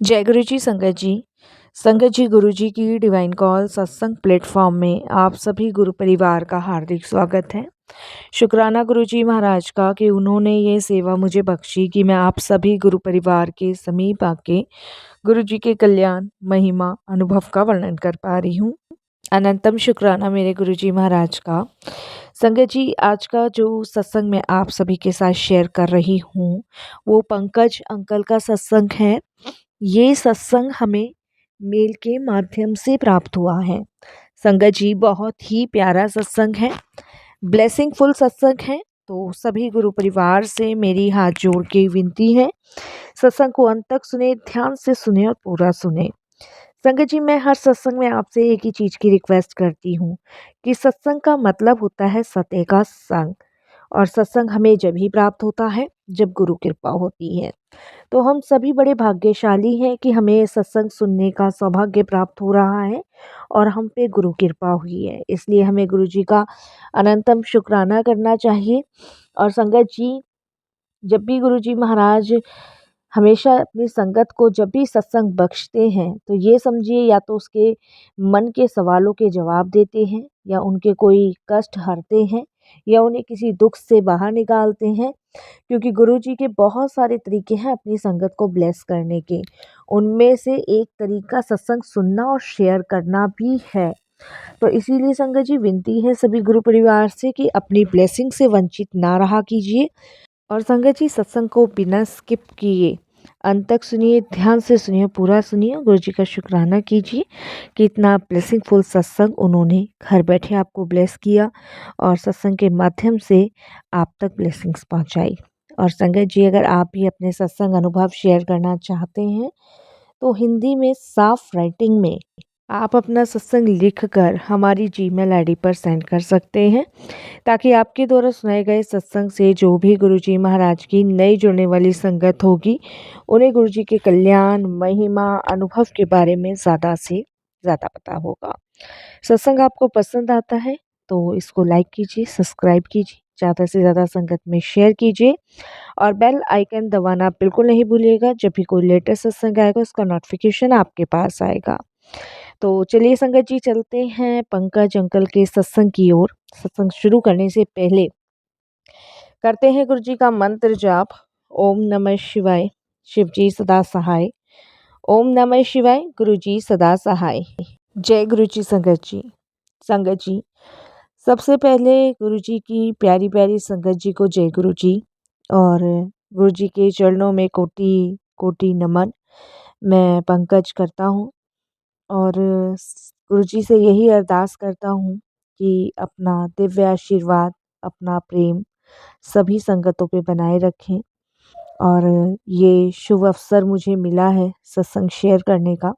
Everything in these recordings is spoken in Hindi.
जय गुरु जी संगत जी गुरु जी की डिवाइन कॉल सत्संग प्लेटफॉर्म में आप सभी गुरु परिवार का हार्दिक स्वागत है। शुक्राना गुरु जी महाराज का कि उन्होंने ये सेवा मुझे बख्शी कि मैं आप सभी गुरु परिवार के समीप आके गुरु जी के कल्याण महिमा अनुभव का वर्णन कर पा रही हूँ। अनंतम शुक्राना मेरे गुरु जी महाराज का। संगत जी, आज का जो सत्संग मैं आप सभी के साथ शेयर कर रही हूँ वो पंकज अंकल का सत्संग है। ये सत्संग हमें मेल के माध्यम से प्राप्त हुआ है। संगत जी, बहुत ही प्यारा सत्संग है, ब्लेसिंग फुल सत्संग है। तो सभी गुरु परिवार से मेरी हाथ जोड़ के विनती है, सत्संग को अंत तक सुने, ध्यान से सुने और पूरा सुने। संगत जी, मैं हर सत्संग में आपसे एक ही चीज़ की रिक्वेस्ट करती हूँ कि सत्संग का मतलब होता है सत्य का संग, और सत्संग हमें जब ही प्राप्त होता है जब गुरु कृपा होती है। तो हम सभी बड़े भाग्यशाली हैं कि हमें सत्संग सुनने का सौभाग्य प्राप्त हो रहा है और हम पे गुरु कृपा हुई है, इसलिए हमें गुरु जी का अनंतम शुक्राना करना चाहिए। और संगत जी, जब भी गुरु जी महाराज हमेशा अपनी संगत को जब भी सत्संग बख्शते हैं तो ये समझिए, या तो उसके मन के सवालों के जवाब देते हैं, या उनके कोई कष्ट हरते हैं, या उन्हें किसी दुख से बाहर निकालते हैं। क्योंकि गुरु जी के बहुत सारे तरीके हैं अपनी संगत को ब्लेस करने के। उनमें से एक तरीका सत्संग सुनना और शेयर करना भी है। तो इसीलिए संगत जी, विनती है सभी गुरु परिवार से कि अपनी ब्लेसिंग से वंचित ना रहा कीजिए। और संगत जी, सत्संग को बिना स्किप किए अंत तक सुनिए, ध्यान से सुनिए, पूरा सुनिए। गुरु जी का शुक्राना कीजिए कि इतना ब्लेसिंग फुल सत्संग उन्होंने घर बैठे आपको ब्लेस किया और सत्संग के माध्यम से आप तक ब्लेसिंग्स पहुंचाई। और संगत जी, अगर आप भी अपने सत्संग अनुभव शेयर करना चाहते हैं तो हिंदी में साफ राइटिंग में आप अपना सत्संग लिखकर हमारी जीमेल आईडी पर सेंड कर सकते हैं, ताकि आपके द्वारा सुनाए गए सत्संग से जो भी गुरुजी महाराज की नई जुड़ने वाली संगत होगी उन्हें गुरुजी के कल्याण महिमा अनुभव के बारे में ज़्यादा से ज़्यादा पता होगा। सत्संग आपको पसंद आता है तो इसको लाइक कीजिए, सब्सक्राइब कीजिए, ज़्यादा से ज़्यादा संगत में शेयर कीजिए और बेल आइकन दबाना बिल्कुल नहीं भूलिएगा। जब भी कोई लेटेस्ट सत्संग आएगा उसका नोटिफिकेशन आपके पास आएगा। तो चलिए संगत जी, चलते हैं पंकज अंकल के सत्संग की ओर। सत्संग शुरू करने से पहले करते हैं गुरु जी का मंत्र जाप। ओम नमः शिवाय, शिव जी सदा सहाय। ओम नमः शिवाय, गुरु जी सदा सहाय। जय गुरु जी संगत जी, सबसे पहले गुरु जी की प्यारी प्यारी संगत जी को जय गुरु जी। और गुरु जी के चरणों में कोटि कोटि नमन मैं पंकज करता हूँ। और गुरु जी से यही अरदास करता हूँ कि अपना दिव्य आशीर्वाद, अपना प्रेम सभी संगतों पे बनाए रखें। और ये शुभ अवसर मुझे मिला है सत्संग शेयर करने का,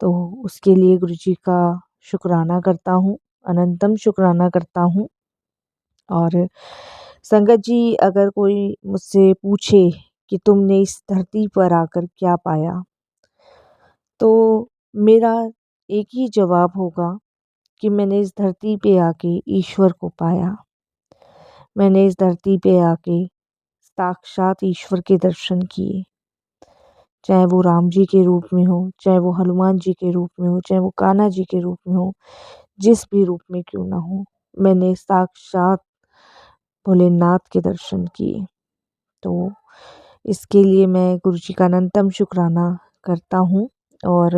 तो उसके लिए गुरु जी का शुक्राना करता हूँ, अनंतम शुक्राना करता हूँ। और संगत जी, अगर कोई मुझसे पूछे कि तुमने इस धरती पर आकर क्या पाया, तो मेरा एक ही जवाब होगा कि मैंने इस धरती पे आके ईश्वर को पाया। मैंने इस धरती पे आके साक्षात ईश्वर के दर्शन किए, चाहे वो राम जी के रूप में हो, चाहे वो हनुमान जी के रूप में हो, चाहे वो कान्हा जी के रूप में हो, जिस भी रूप में क्यों ना हो, मैंने साक्षात भोलेनाथ के दर्शन किए। तो इसके लिए मैं गुरु जी का अनंतम शुक्राना करता हूँ। और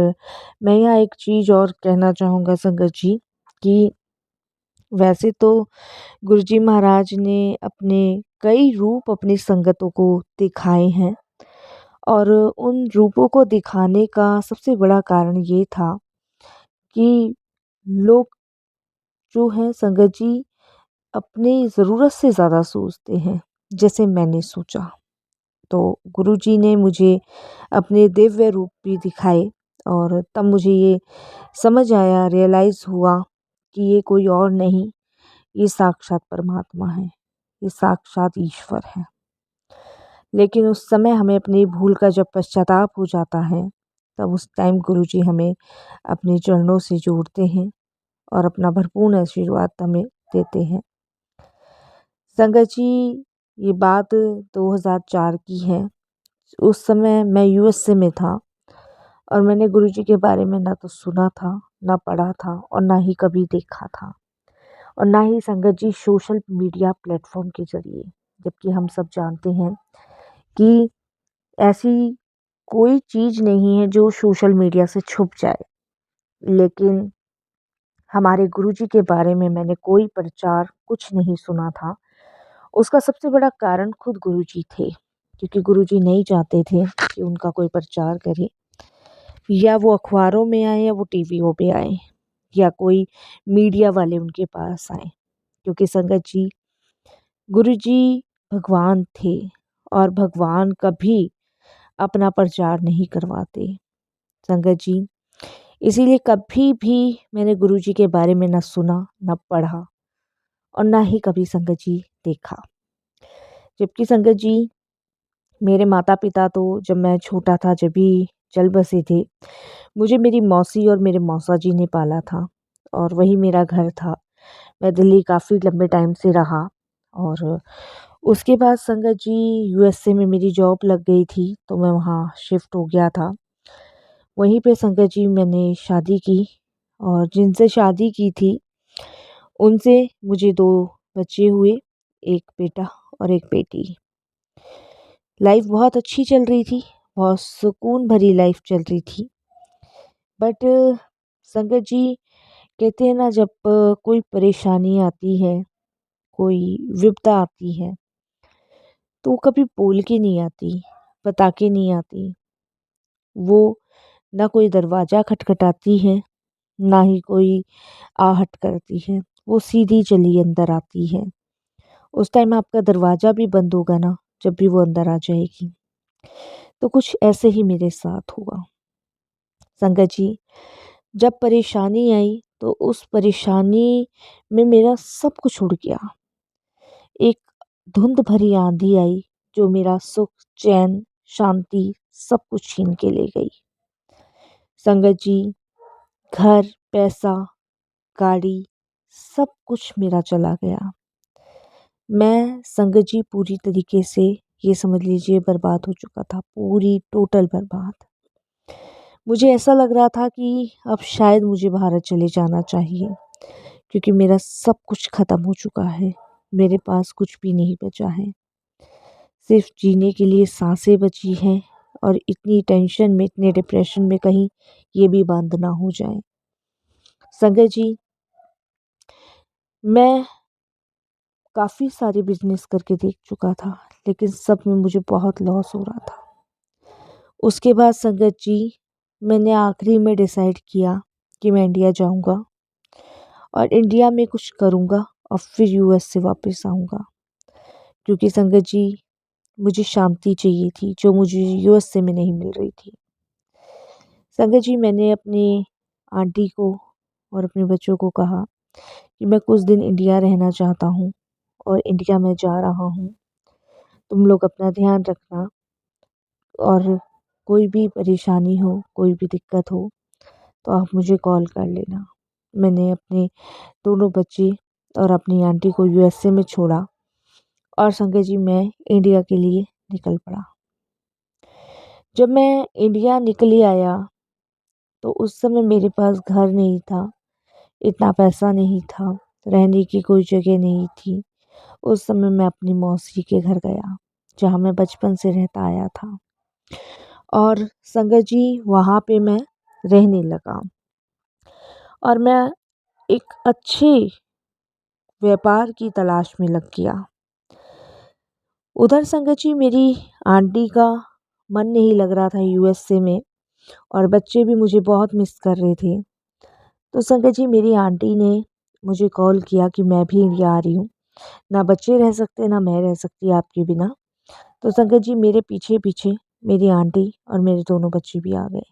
मैं यहाँ एक चीज़ और कहना चाहूँगा संगत जी, कि वैसे तो गुरु जी महाराज ने अपने कई रूप अपनी संगतों को दिखाए हैं, और उन रूपों को दिखाने का सबसे बड़ा कारण ये था कि लोग जो हैं संगत जी अपनी ज़रूरत से ज़्यादा सोचते हैं, जैसे मैंने सोचा। तो गुरुजी ने मुझे अपने दिव्य रूप भी दिखाए, और तब मुझे ये समझ आया, रियलाइज़ हुआ कि ये कोई और नहीं, ये साक्षात परमात्मा है, ये साक्षात ईश्वर है। लेकिन उस समय हमें अपनी भूल का जब पश्चाताप हो जाता है, तब उस टाइम गुरुजी हमें अपने चरणों से जोड़ते हैं और अपना भरपूर आशीर्वाद हमें देते हैं। संगत जी, ये बात 2004 की है। उस समय मैं यूएसए में था और मैंने गुरुजी के बारे में ना तो सुना था, ना पढ़ा था और ना ही कभी देखा था और ना ही संगत जी सोशल मीडिया प्लेटफ़ॉर्म के ज़रिए। जबकि हम सब जानते हैं कि ऐसी कोई चीज़ नहीं है जो सोशल मीडिया से छुप जाए। लेकिन हमारे गुरुजी के बारे में मैंने कोई प्रचार कुछ नहीं सुना था। उसका सबसे बड़ा कारण खुद गुरुजी थे, क्योंकि गुरुजी नहीं चाहते थे कि उनका कोई प्रचार करे, या वो अखबारों में आए या वो टीवीओं पे आए या कोई मीडिया वाले उनके पास आए। क्योंकि संगत जी, गुरुजी भगवान थे और भगवान कभी अपना प्रचार नहीं करवाते। संगत जी, इसीलिए कभी भी मैंने गुरुजी के बारे में ना सुना, ना पढ़ा और ना ही कभी संगत जी देखा। जबकि संगत जी, मेरे माता-पिता तो जब मैं छोटा था जब भी चल बसे थे। मुझे मेरी मौसी और मेरे मौसा जी ने पाला था और वही मेरा घर था। मैं दिल्ली काफ़ी लंबे टाइम से रहा और उसके बाद संगत जी यूएसए में मेरी जॉब लग गई थी, तो मैं वहाँ शिफ्ट हो गया था। वहीं पे संगत जी मैंने शादी की और जिनसे शादी की थी उनसे मुझे 2 बच्चे हुए, 1 बेटा और 1 बेटी। लाइफ बहुत अच्छी चल रही थी, बहुत सुकून भरी लाइफ चल रही थी। बट संगत जी, कहते हैं ना, जब कोई परेशानी आती है, कोई विपदा आती है, तो वो कभी बोल के नहीं आती, बता के नहीं आती। वो ना कोई दरवाज़ा खटखटाती है, ना ही कोई आहट करती है। वो सीधी चली अंदर आती है। उस टाइम आपका दरवाज़ा भी बंद होगा ना, जब भी वो अंदर आ जाएगी। तो कुछ ऐसे ही मेरे साथ हुआ। संगत जी, जब परेशानी आई तो उस परेशानी में मेरा सब कुछ उड़ गया। एक धुंध भरी आंधी आई जो मेरा सुख, चैन, शांति सब कुछ छीन के ले गई। संगत जी, घर, पैसा, गाड़ी सब कुछ मेरा चला गया। मैं संगत जी पूरी तरीके से, ये समझ लीजिए, बर्बाद हो चुका था, पूरी टोटल बर्बाद। मुझे ऐसा लग रहा था कि अब शायद मुझे भारत चले जाना चाहिए, क्योंकि मेरा सब कुछ ख़त्म हो चुका है। मेरे पास कुछ भी नहीं बचा है। सिर्फ जीने के लिए सांसें बची हैं और इतनी टेंशन में, इतने डिप्रेशन में कहीं ये भी बंद ना हो जाए। संगत जी, मैं काफ़ी सारे बिज़नेस करके देख चुका था, लेकिन सब में मुझे बहुत लॉस हो रहा था। उसके बाद संगत जी, मैंने आखिरी में डिसाइड किया कि मैं इंडिया जाऊंगा और इंडिया में कुछ करूंगा और फिर यूएस से वापस आऊंगा। क्योंकि संगत जी, मुझे शांति चाहिए थी जो मुझे यूएस से में नहीं मिल रही थी। संगत जी, मैंने अपनी आंटी को और अपने बच्चों को कहा कि मैं कुछ दिन इंडिया रहना चाहता हूँ और इंडिया में जा रहा हूँ। तुम लोग अपना ध्यान रखना और कोई भी परेशानी हो, कोई भी दिक्कत हो तो आप मुझे कॉल कर लेना। मैंने अपने दोनों बच्चे और अपनी आंटी को यूएसए में छोड़ा और संगत जी, मैं इंडिया के लिए निकल पड़ा। जब मैं इंडिया निकली आया तो उस समय मेरे पास घर नहीं था, इतना पैसा नहीं था, रहने की कोई जगह नहीं थी। उस समय मैं अपनी मौसी के घर गया, जहाँ मैं बचपन से रहता आया था। और संगत जी, वहाँ पे मैं रहने लगा और मैं एक अच्छे व्यापार की तलाश में लग गया। उधर संगत जी, मेरी आंटी का मन नहीं लग रहा था यूएसए में और बच्चे भी मुझे बहुत मिस कर रहे थे। तो संगत जी, मेरी आंटी ने मुझे कॉल किया कि मैं भी इंडिया आ रही हूँ। ना बच्चे रह सकते, ना मैं रह सकती आपके बिना। तो संगत जी, मेरे पीछे-पीछे मेरी आंटी और मेरे दोनों बच्चे भी आ गए।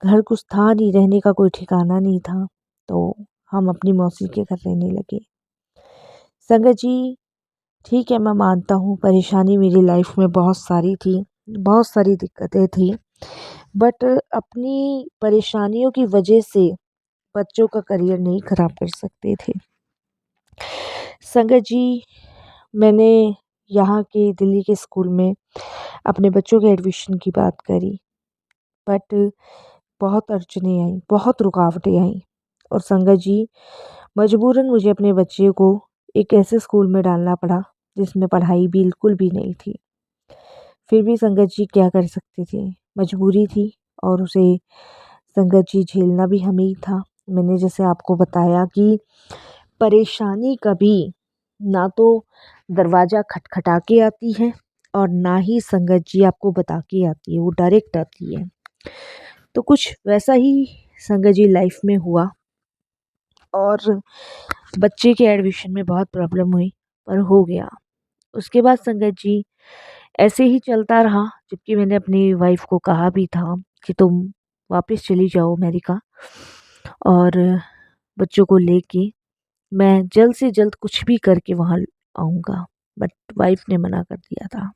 घर कुछ था नहीं, रहने का कोई ठिकाना नहीं था, तो हम अपनी मौसी के घर रहने लगे। संगत जी, ठीक है, मैं मानता हूँ परेशानी मेरी लाइफ में बहुत सारी थी, बहुत सारी दिक्कतें थी, बट अपनी परेशानियों की वजह से बच्चों का करियर नहीं खराब कर सकते थे। संगत जी, मैंने यहाँ के दिल्ली के स्कूल में अपने बच्चों के एडमिशन की बात करी, बट बहुत अड़चनें आई, बहुत रुकावटें आई और संगत जी मजबूरन मुझे अपने बच्चे को एक ऐसे स्कूल में डालना पड़ा जिसमें पढ़ाई बिल्कुल भी नहीं थी। फिर भी संगत जी क्या कर सकते थे, मजबूरी थी और उसे संगत जी झेलना भी हमें ही था। मैंने जैसे आपको बताया कि परेशानी कभी ना तो दरवाज़ा खटखटा के आती है और ना ही संगत जी आपको बता के आती है, वो डायरेक्ट आती है। तो कुछ वैसा ही संगत जी लाइफ में हुआ और बच्चे के एडमिशन में बहुत प्रॉब्लम हुई पर हो गया। उसके बाद संगत जी ऐसे ही चलता रहा, जबकि मैंने अपनी वाइफ को कहा भी था कि तुम वापस चली जाओ अमेरिका और बच्चों को लेके मैं जल्द से जल्द कुछ भी करके वहाँ आऊँगा, बट वाइफ ने मना कर दिया था।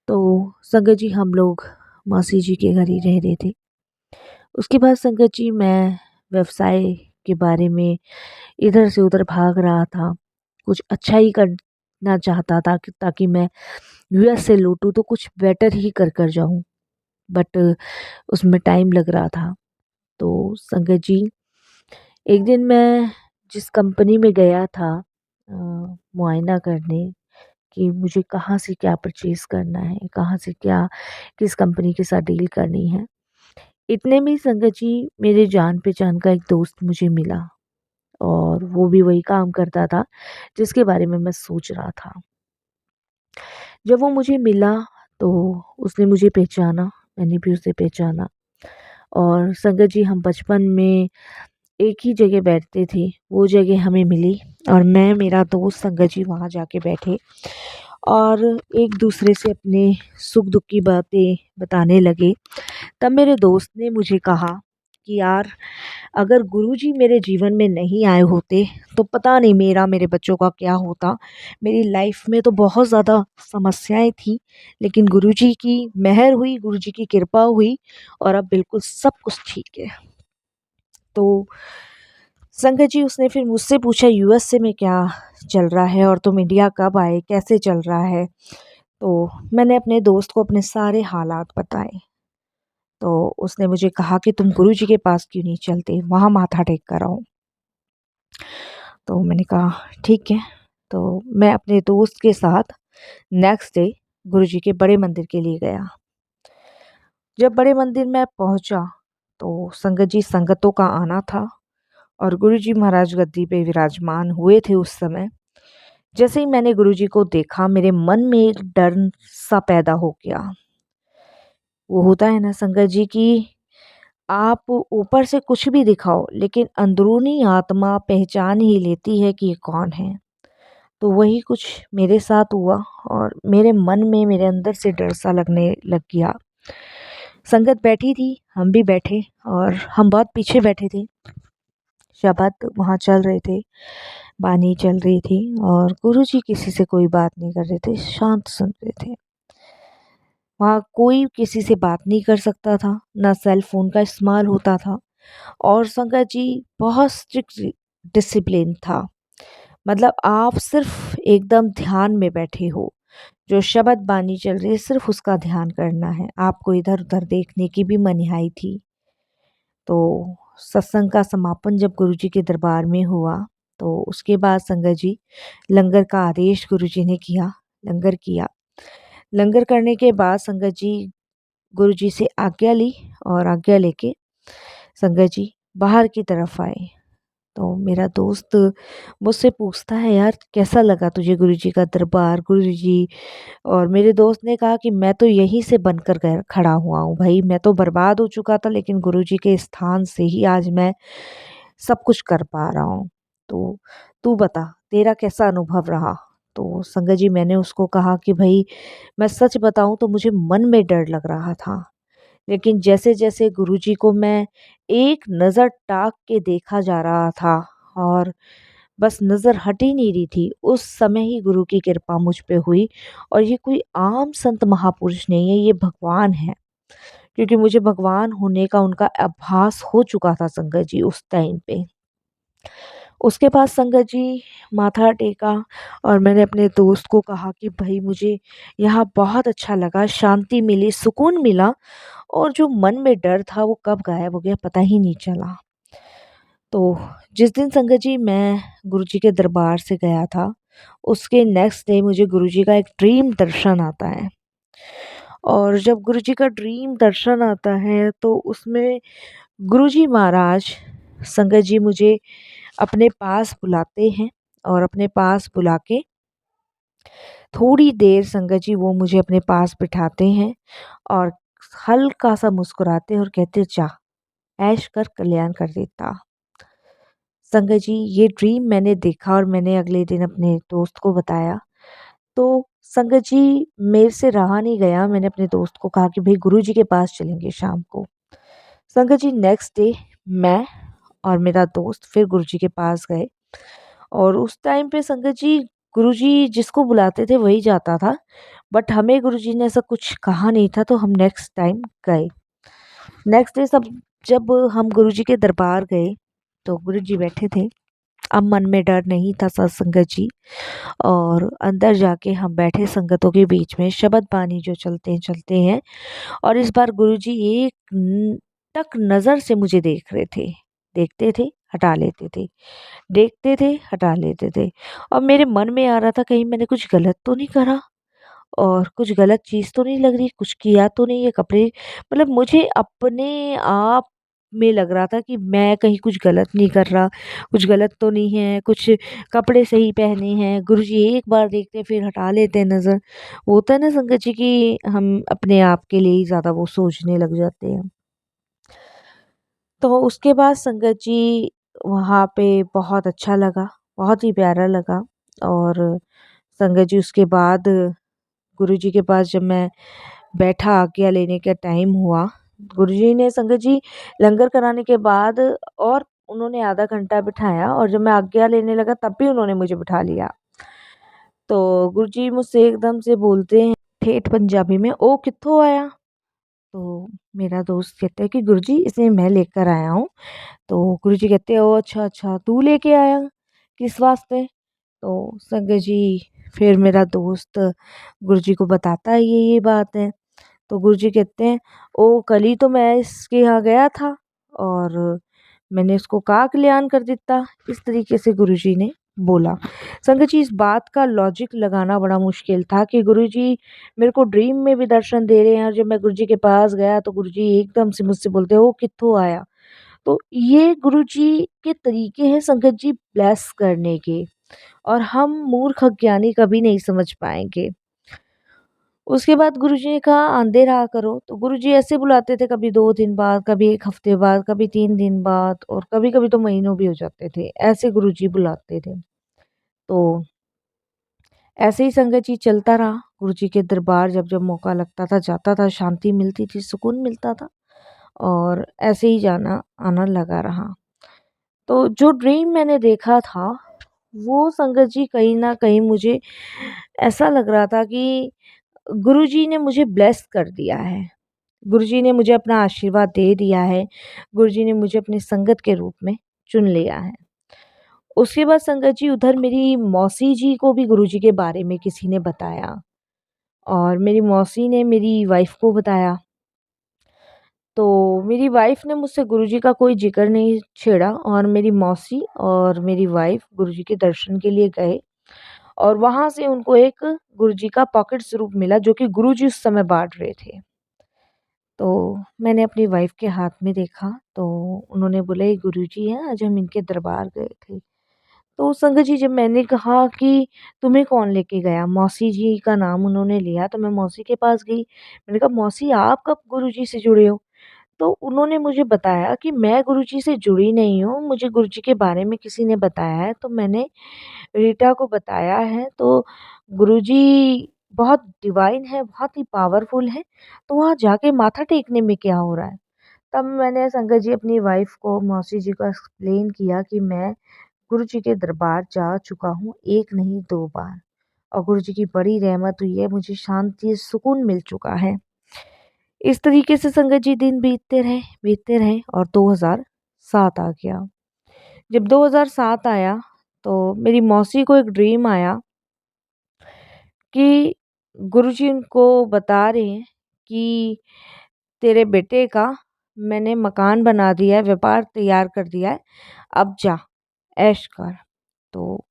तो संगत जी हम लोग मौसी जी के घर ही रह रहे थे। उसके बाद संगत जी मैं व्यवसाय के बारे में इधर से उधर भाग रहा था, कुछ अच्छा ही करना चाहता था कि ताकि मैं यूएस से लौटूँ तो कुछ बेटर ही कर जाऊँ, बट उसमें टाइम लग रहा था। तो संगत जी एक दिन मैं जिस कंपनी में गया था मुआयना करने कि मुझे कहाँ से क्या परचेज़ करना है, कहाँ से क्या किस कंपनी के साथ डील करनी है। इतने में संगत जी मेरे जान पहचान का एक दोस्त मुझे मिला और वो भी वही काम करता था जिसके बारे में मैं सोच रहा था। जब वो मुझे मिला तो उसने मुझे पहचाना, मैंने भी उसे पहचाना और संगत जी हम बचपन में एक ही जगह बैठते थे, वो जगह हमें मिली और मैं मेरा दोस्त संगत जी वहाँ जाके बैठे और एक दूसरे से अपने सुख दुख की बातें बताने लगे। तब मेरे दोस्त ने मुझे कहा कि यार अगर गुरुजी मेरे जीवन में नहीं आए होते तो पता नहीं मेरा मेरे बच्चों का क्या होता। मेरी लाइफ में तो बहुत ज़्यादा समस्याएं थी लेकिन गुरुजी की मेहर हुई, गुरुजी की कृपा हुई और अब बिल्कुल सब कुछ ठीक है। तो संगत जी उसने फिर मुझसे पूछा यूएस से में क्या चल रहा है और तुम इंडिया कब आए, कैसे चल रहा है। तो मैंने अपने दोस्त को अपने सारे हालात बताए। तो उसने मुझे कहा कि तुम गुरुजी के पास क्यों नहीं चलते, वहाँ माथा टेक कर आओ। तो मैंने कहा ठीक है। तो मैं अपने दोस्त के साथ नेक्स्ट डे गुरुजी के बड़े मंदिर के लिए गया। जब बड़े मंदिर में पहुंचा तो संगत जी संगतों का आना था और गुरुजी महाराज गद्दी पे विराजमान हुए थे उस समय। जैसे ही मैंने गुरुजी को देखा मेरे मन में एक डर सा पैदा हो गया। वो होता है ना संगत जी कि आप ऊपर से कुछ भी दिखाओ लेकिन अंदरूनी आत्मा पहचान ही लेती है कि ये कौन है। तो वही कुछ मेरे साथ हुआ और मेरे मन में मेरे अंदर से डर सा लगने लग गया। संगत बैठी थी, हम भी बैठे और हम बहुत पीछे बैठे थे। शब्द वहाँ चल रहे थे, बानी चल रही थी और गुरुजी किसी से कोई बात नहीं कर रहे थे, शांत सुन रहे थे। वहाँ कोई किसी से बात नहीं कर सकता था, ना सेल फोन का इस्तेमाल होता था और संगत जी बहुत स्ट्रिक्ट डिसिप्लिन था। मतलब आप सिर्फ एकदम ध्यान में बैठे हो, जो शब्द बानी चल रही है सिर्फ उसका ध्यान करना है, आपको इधर उधर देखने की भी मनाही थी। तो सत्संग का समापन जब गुरुजी के दरबार में हुआ तो उसके बाद संगत जी लंगर का आदेश गुरुजी ने किया, लंगर किया। लंगर करने के बाद संगत जी गुरुजी से आज्ञा ली और आज्ञा लेके संगत जी बाहर की तरफ आए। तो मेरा दोस्त मुझसे पूछता है यार कैसा लगा तुझे गुरुजी का दरबार, गुरुजी। और मेरे दोस्त ने कहा कि मैं तो यहीं से बनकर खड़ा हुआ हूँ भाई, मैं तो बर्बाद हो चुका था लेकिन गुरुजी के स्थान से ही आज मैं सब कुछ कर पा रहा हूँ। तो तू बता तेरा कैसा अनुभव रहा। तो संगत जी मैंने उसको कहा कि भाई मैं सच बताऊं तो मुझे मन में डर लग रहा था लेकिन जैसे जैसे गुरुजी को मैं एक नज़र टाक के देखा जा रहा था और बस नज़र हट ही नहीं रही थी, उस समय ही गुरु की कृपा मुझ पे हुई। और ये कोई आम संत महापुरुष नहीं है, ये भगवान है। क्योंकि मुझे भगवान होने का उनका आभास हो चुका था संगत जी उस टाइम पे। उसके बाद संगत जी माथा टेका और मैंने अपने दोस्त को कहा कि भाई मुझे यहाँ बहुत अच्छा लगा, शांति मिली, सुकून मिला और जो मन में डर था वो कब गायब हो गया पता ही नहीं चला। तो जिस दिन संगत जी मैं गुरुजी के दरबार से गया था, उसके नेक्स्ट डे मुझे गुरुजी का एक ड्रीम दर्शन आता है। और जब गुरुजी का ड्रीम दर्शन आता है तो उसमें गुरुजी महाराज संगत जी मुझे अपने पास बुलाते हैं और अपने पास बुला के थोड़ी देर संगत जी वो मुझे अपने पास बिठाते हैं और हल्का सा मुस्कुराते हैं और कहते जा ऐश कर कल्याण कर देता। संगत जी ये ड्रीम मैंने देखा और मैंने अगले दिन अपने दोस्त को बताया। तो संगत जी मेरे से रहा नहीं गया, मैंने अपने दोस्त को कहा कि भाई गुरुजी के पास चलेंगे शाम को। संगत जी नेक्स्ट डे मैं और मेरा दोस्त फिर गुरुजी के पास गए और उस टाइम पे संगत जी गुरुजी जिसको बुलाते थे वही जाता था, बट हमें गुरुजी ने ऐसा कुछ कहा नहीं था तो हम नेक्स्ट टाइम गए। नेक्स्ट डे सब जब हम गुरुजी के दरबार गए तो गुरुजी बैठे थे। अब मन में डर नहीं था संगत जी, और अंदर जाके हम बैठे संगतों के बीच में शब्द बानी जो चलते हैं और इस बार गुरुजी एक टक नज़र से मुझे देख रहे थे। देखते थे हटा लेते थे, देखते थे हटा लेते थे और मेरे मन में आ रहा था कहीं मैंने कुछ गलत तो नहीं करा और कुछ गलत चीज़ तो नहीं लग रही, कुछ किया तो नहीं है कपड़े, मतलब मुझे अपने आप में लग रहा था कि मैं कहीं कुछ गलत नहीं कर रहा, कुछ गलत तो नहीं है, कुछ कपड़े सही पहने हैं। गुरुजी एक बार देखते हैं फिर हटा लेते हैं नज़र। वो होता है ना संगत जी कि हम अपने आप के लिए ही ज़्यादा वो सोचने लग जाते हैं। तो उसके बाद संगत जी वहाँ पे बहुत अच्छा लगा, बहुत ही प्यारा लगा। और संगत जी उसके बाद गुरुजी के पास जब मैं बैठा आज्ञा लेने का टाइम हुआ, गुरुजी ने संगत जी लंगर कराने के बाद और उन्होंने आधा घंटा बिठाया और जब मैं आज्ञा लेने लगा तब भी उन्होंने मुझे बिठा लिया। तो गुरुजी मुझसे एकदम से बोलते हैं ठेठ पंजाबी में, ओ कित्थों आया? तो मेरा दोस्त कहता है कि गुरुजी इसे मैं लेकर आया हूँ। तो गुरुजी कहते हैं ओ अच्छा अच्छा तू लेके आया, किस वास्ते? तो संगत जी फिर मेरा दोस्त गुरुजी को बताता है ये बात है। तो गुरुजी कहते हैं ओ कल ही तो मैं इसके यहाँ गया था और मैंने उसको कहा कल्याण कर दिता। इस तरीके से गुरुजी ने बोला। संगत जी इस बात का लॉजिक लगाना बड़ा मुश्किल था कि गुरुजी मेरे को ड्रीम में भी दर्शन दे रहे हैं और जब मैं गुरुजी के पास गया तो गुरुजी एकदम से मुझसे बोलते हो कित्थों आया। तो ये गुरुजी के तरीके हैं संगत जी ब्लेस करने के, और हम मूर्ख अज्ञानी कभी नहीं समझ पाएंगे। उसके बाद गुरुजी ने कहा आंदे रहा करो, तो गुरुजी ऐसे बुलाते थे कभी 2 दिन बाद, कभी 1 हफ्ते बाद, कभी 3 दिन बाद और कभी-कभी तो महीनों भी हो जाते थे। ऐसे गुरुजी बुलाते थे। तो ऐसे ही संगत जी चलता रहा। गुरुजी के दरबार जब-जब मौका लगता था जाता था, शांति मिलती थी, सुकून मिलता था और ऐसे ही जाना आना लगा रहा। तो जो ड्रीम मैंने देखा था, वो संगत जी कहीं न कहीं मुझे ऐसा लग रहा था कि गुरुजी ने मुझे ब्लेस कर दिया है। गुरुजी ने मुझे अपना आशीर्वाद दे दिया है। गुरुजी ने मुझे अपनी संगत के रूप में चुन लिया है। उसके बाद संगत जी उधर मेरी मौसी जी को भी गुरुजी के बारे में किसी ने बताया और मेरी मौसी ने मेरी वाइफ़ को बताया। तो मेरी वाइफ़ ने मुझसे गुरुजी का कोई ज़िक्र नहीं छेड़ा और मेरी मौसी और मेरी वाइफ़ गुरुजी के दर्शन के लिए गए और वहाँ से उनको एक गुरुजी का पॉकेट स्वरूप मिला जो कि गुरुजी उस समय बाँट रहे थे। तो मैंने अपनी वाइफ़ के हाथ में देखा तो उन्होंने बोला ये गुरुजी हैं, आज हम इनके दरबार गए थे। तो संगत जी जब मैंने कहा कि तुम्हें कौन लेके गया? मौसी जी का नाम उन्होंने लिया तो मैं मौसी के पास गई। मैंने कहा मौसी आप कब गुरुजी से जुड़े हो? तो उन्होंने मुझे बताया कि मैं गुरुजी से जुड़ी नहीं हूँ, मुझे गुरुजी के बारे में किसी ने बताया है तो मैंने रीटा को बताया है। तो गुरुजी बहुत डिवाइन है, बहुत ही पावरफुल है, तो वहाँ जाके माथा टेकने में क्या हो रहा है? तब मैंने संगत जी अपनी वाइफ़ को, मौसी जी को एक्सप्लेन किया कि मैं गुरुजी के दरबार जा चुका हूँ, 1 नहीं 2 बार और गुरुजी की बड़ी रहमत हुई है, मुझे शांति, सुकून मिल चुका है। इस तरीके से संगत जी दिन बीतते रहे और 2007 आ गया। जब 2007 आया तो मेरी मौसी को एक ड्रीम आया कि गुरुजी उनको बता रहे हैं कि तेरे बेटे का मैंने मकान बना दिया है, व्यापार तैयार कर दिया है, अब जा ऐश कर। तो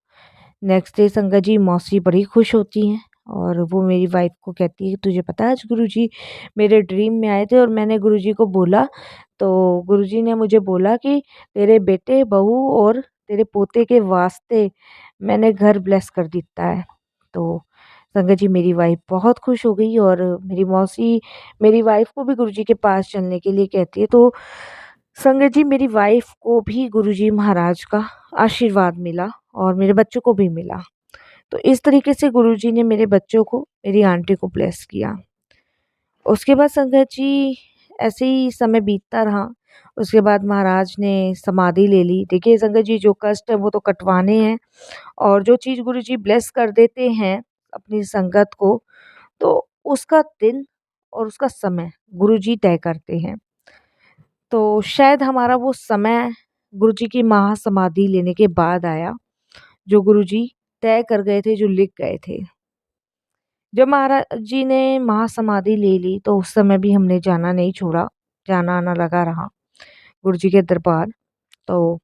नेक्स्ट डे संगत जी मौसी बड़ी खुश होती हैं और वो मेरी वाइफ को कहती है, तुझे पता है आज गुरुजी मेरे ड्रीम में आए थे और मैंने गुरुजी को बोला, तो गुरुजी ने मुझे बोला कि तेरे बेटे बहू और तेरे पोते के वास्ते मैंने घर ब्लेस कर दिता है। तो संगत जी मेरी वाइफ बहुत खुश हो गई और मेरी मौसी मेरी वाइफ को भी गुरुजी के पास चलने के लिए कहती है। तो संगत जी मेरी वाइफ को भी गुरुजी महाराज का आशीर्वाद मिला और मेरे बच्चों को भी मिला। तो इस तरीके से गुरुजी ने मेरे बच्चों को, मेरी आंटी को ब्लेस किया। उसके बाद संगत जी ऐसे ही समय बीतता रहा। उसके बाद महाराज ने समाधि ले ली। देखिए संगत जी जो कष्ट है वो तो कटवाने हैं और जो चीज़ गुरुजी ब्लेस कर देते हैं अपनी संगत को, तो उसका दिन और उसका समय गुरुजी तय करते हैं। तो शायद हमारा वो समय गुरुजी की महासमाधि लेने के बाद आया, जो गुरुजी तय कर गए थे, जो लिख गए थे। जब महाराज जी ने महासमाधि ले ली तो उस समय भी हमने जाना नहीं छोड़ा, जाना आना लगा रहा गुरुजी के दरबार। तो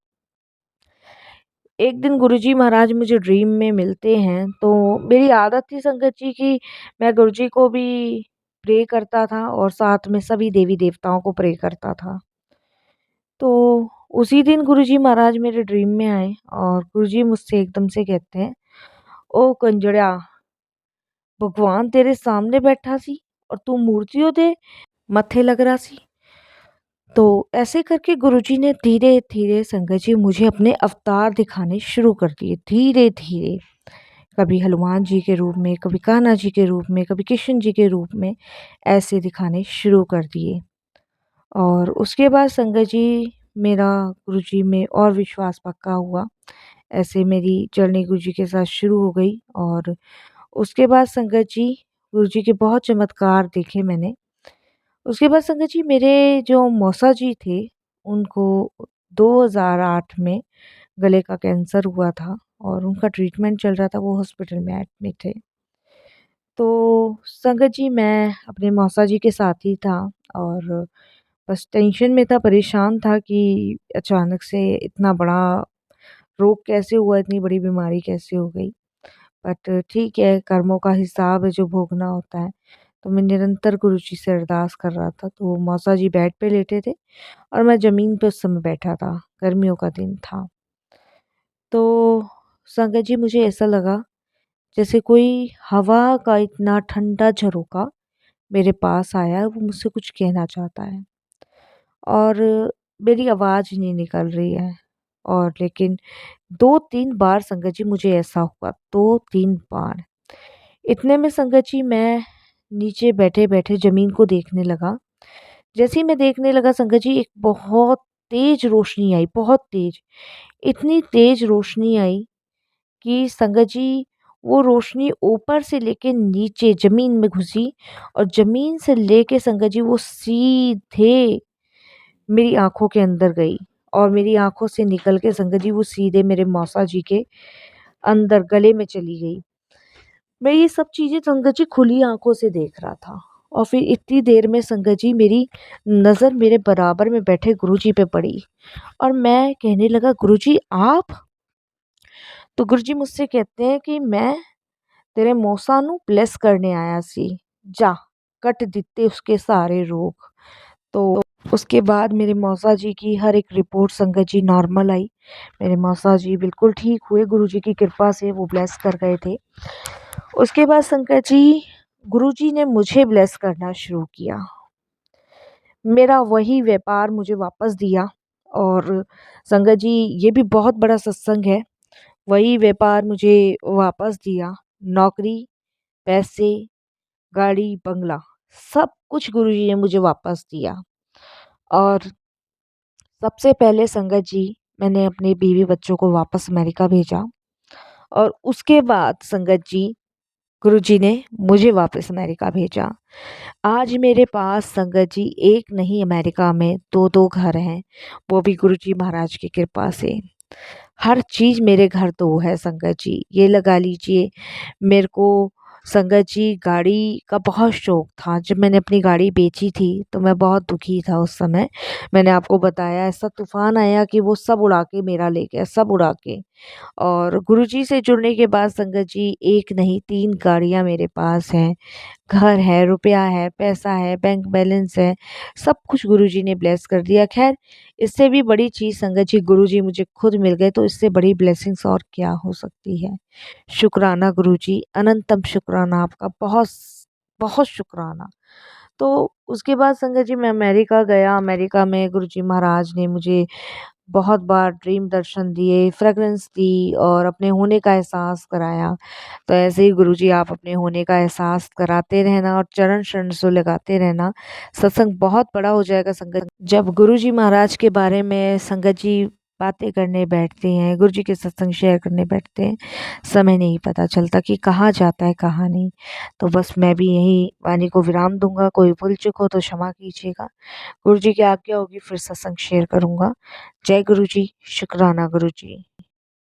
एक दिन गुरुजी महाराज मुझे ड्रीम में मिलते हैं, तो मेरी आदत थी संगत जी की मैं गुरुजी को भी प्रे करता था और साथ में सभी देवी देवताओं को प्रे करता था। तो उसी दिन गुरुजी महाराज मेरे ड्रीम में आए और गुरुजी मुझसे एकदम से कहते हैं, ओ कंजड़िया, भगवान तेरे सामने बैठा सी और तू मूर्तियों दे मत्थे लग रहा सी। तो ऐसे करके गुरुजी ने धीरे धीरे संगत जी मुझे अपने अवतार दिखाने शुरू कर दिए, धीरे धीरे। कभी हनुमान जी के रूप में, कभी कान्हा जी के रूप में, कभी कृष्ण जी के रूप में, ऐसे दिखाने शुरू कर दिए। और उसके बाद संगत जी मेरा गुरुजी में और विश्वास पक्का हुआ। ऐसे मेरी जर्नी गुरुजी के साथ शुरू हो गई और उसके बाद संगत जी गुरुजी के बहुत चमत्कार देखे मैंने। उसके बाद संगत जी मेरे जो मौसा जी थे, उनको 2008 में गले का कैंसर हुआ था और उनका ट्रीटमेंट चल रहा था, वो हॉस्पिटल में एडमिट थे। तो संगत जी मैं अपने मौसा जी के साथ ही था और बस टेंशन में था, परेशान था कि अचानक से इतना बड़ा रोग कैसे हुआ, इतनी बड़ी बीमारी कैसे हो गई। बट ठीक है, कर्मों का हिसाब है जो भोगना होता है। तो मैं निरंतर गुरुजी से अरदास कर रहा था, तो मौसा जी बेड पे लेटे थे और मैं ज़मीन पे उस समय बैठा था, गर्मियों का दिन था। तो संगत जी मुझे ऐसा लगा जैसे कोई हवा का इतना ठंडा झरोका मेरे पास आया है, वो मुझसे कुछ कहना चाहता है और मेरी आवाज़ नहीं निकल रही है। और लेकिन 2-3 बार संगत जी मुझे ऐसा हुआ, 2-3 बार। इतने में संगत जी मैं नीचे बैठे-बैठे ज़मीन को देखने लगा। जैसे ही मैं देखने लगा संगत जी एक बहुत तेज़ रोशनी आई, बहुत तेज़। इतनी तेज़ रोशनी आई कि संगत जी वो रोशनी ऊपर से लेके नीचे ज़मीन में घुसी और ज़मीन से लेके संगत जी वो सीधे मेरी आँखों के अंदर गई और मेरी आँखों से निकल के संगत जी वो सीधे मेरे मौसा जी के अंदर गले में चली गई। मैं ये सब चीज़ें संगत जी खुली आँखों से देख रहा था और फिर इतनी देर में संगत जी मेरी नज़र मेरे बराबर में बैठे गुरुजी पे पड़ी और मैं कहने लगा, गुरुजी आप? तो गुरुजी मुझसे कहते हैं कि मैं तेरे मौसा नू ब्लेस करने आया सी, जा कट दिते उसके सारे रोग। तो उसके बाद मेरे मौसा जी की हर एक रिपोर्ट संगत जी नॉर्मल आई। मेरे मौसा जी बिल्कुल ठीक हुए, गुरुजी की कृपा से वो ब्लेस कर गए थे। उसके बाद संगत जी गुरुजी ने मुझे ब्लेस करना शुरू किया। मेरा वही व्यापार मुझे वापस दिया और संगत जी ये भी बहुत बड़ा सत्संग है, वही व्यापार मुझे वापस दिया। नौकरी, पैसे, गाड़ी, बंगला सब कुछ गुरुजी ने मुझे वापस दिया। और सबसे पहले संगत जी मैंने अपने बीवी बच्चों को वापस अमेरिका भेजा और उसके बाद संगत जी गुरुजी ने मुझे वापस अमेरिका भेजा। आज मेरे पास संगत जी एक नहीं, अमेरिका में 2-2 घर हैं, वो भी गुरुजी महाराज की कृपा से। हर चीज़ मेरे घर 2 है संगत जी। ये लगा लीजिए मेरे को संगत जी, गाड़ी का बहुत शौक था। जब मैंने अपनी गाड़ी बेची थी तो मैं बहुत दुखी था उस समय। मैंने आपको बताया ऐसा तूफ़ान आया कि वो सब उड़ा के मेरा ले गया, सब उड़ा के। और गुरुजी से जुड़ने के बाद संगत जी, 1 नहीं 3 गाड़ियाँ मेरे पास हैं। घर है, रुपया है, पैसा है, बैंक बैलेंस है, सब कुछ गुरुजी ने ब्लेस कर दिया। ख़ैर, इससे भी बड़ी चीज़ संगत जी, गुरुजी मुझे खुद मिल गए, तो इससे बड़ी ब्लेसिंग्स और क्या हो सकती है। शुक्राना गुरुजी, अनंतम शुक्राना आपका, बहुत बहुत शुक्राना। तो उसके बाद संगत जी मैं अमेरिका गया। अमेरिका में गुरुजी महाराज ने मुझे बहुत बार ड्रीम दर्शन दिए, फ्रेग्रेंस दी और अपने होने का एहसास कराया। तो ऐसे ही गुरुजी आप अपने होने का एहसास कराते रहना और चरण शरण सो लगाते रहना। सत्संग बहुत बड़ा हो जाएगा संगत। जब गुरुजी महाराज के बारे में संगत जी बातें करने बैठते हैं, गुरुजी के सत्संग शेयर करने बैठते हैं, समय नहीं पता चलता कि कहाँ जाता है, कहाँ नहीं। तो बस मैं भी यही वाणी को विराम दूँगा। कोई भूल चूक हो तो क्षमा कीजिएगा। गुरुजी की आज्ञा होगी फिर सत्संग शेयर करूँगा। जय गुरुजी, शुक्राना गुरुजी।